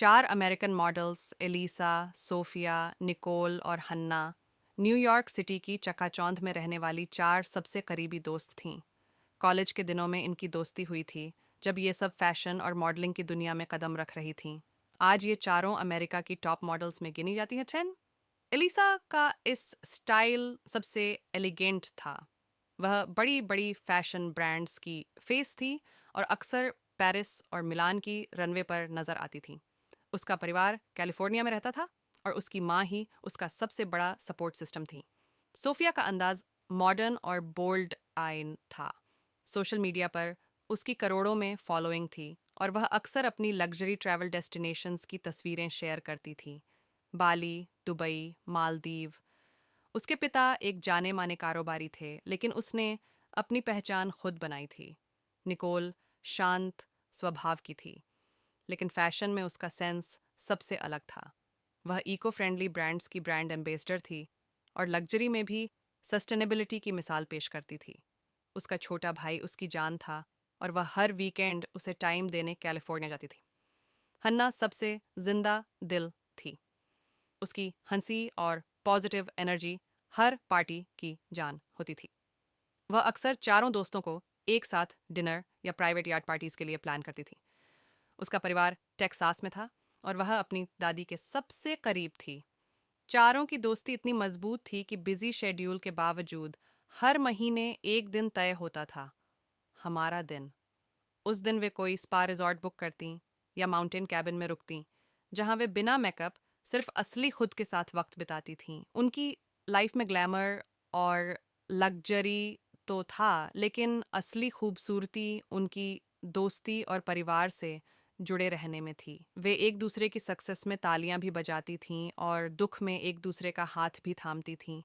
चार American models Elisa, Sophia, Nicole और Hannah New York city की चकाचौंध में रहने वाली चार सबसे करीबी दोस्त थीं। कॉलेज के दिनों में इनकी दोस्ती हुई थी, जब ये सब फैशन और मॉडलिंग की दुनिया में कदम रख रही थीं। आज ये चारों अमेरिका की टॉप मॉडल्स में गिनी जाती हैं। 10 एलिसा का इस स्टाइल सबसे एलिगेंट था। वह बड़ी बड़ी फैशन ब्रांड्स की फेस थी और अक्सर पेरिस और मिलान की रनवे पर नजर आती थी। उसका परिवार कैलिफोर्निया में रहता था और उसकी माँ ही उसका सबसे बड़ा सपोर्ट सिस्टम थी। सोफिया का अंदाज मॉडर्न और बोल्ड आइन था। सोशल मीडिया पर उसकी करोड़ों में फॉलोइंग थी और वह अक्सर अपनी लग्जरी ट्रैवल डेस्टिनेशंस की तस्वीरें शेयर करती थी। बाली, दुबई, मालदीव। उसके पिता एक जाने माने कारोबारी थे, लेकिन उसने अपनी पहचान खुद बनाई थी। निकोल शांत स्वभाव की थी, लेकिन फैशन में उसका सेंस सबसे अलग था। वह इको फ्रेंडली ब्रांड्स की ब्रांड एम्बेसडर थी और लग्जरी में भी सस्टेनेबिलिटी की मिसाल पेश करती थी। उसका छोटा भाई उसकी जान था और वह हर वीकेंड उसे टाइम देने कैलिफोर्निया जाती थी। हन्ना सबसे जिंदा दिल थी। उसकी हंसी और पॉजिटिव एनर्जी हर पार्टी की जान होती थी। वह अक्सर चारों दोस्तों को एक साथ डिनर या प्राइवेट यार्ड पार्टीज के लिए प्लान करती थी। उसका परिवार टेक्सास में था और वह अपनी दादी के सबसे करीब थी। चारों की दोस्ती इतनी मजबूत थी कि बिजी शेड्यूल के बावजूद हर महीने एक दिन तय होता था, हमारा दिन। उस दिन वे कोई स्पा रिजॉर्ट बुक करती या माउंटेन कैबिन में रुकती, जहां वे बिना मेकअप सिर्फ असली खुद के साथ वक्त बिताती थीं। उनकी लाइफ में ग्लैमर और लग्जरी तो था, लेकिन असली खूबसूरती उनकी दोस्ती और परिवार से जुड़े रहने में थी। वे एक दूसरे की सक्सेस में तालियां भी बजाती थीं और दुख में एक दूसरे का हाथ भी थामती थीं।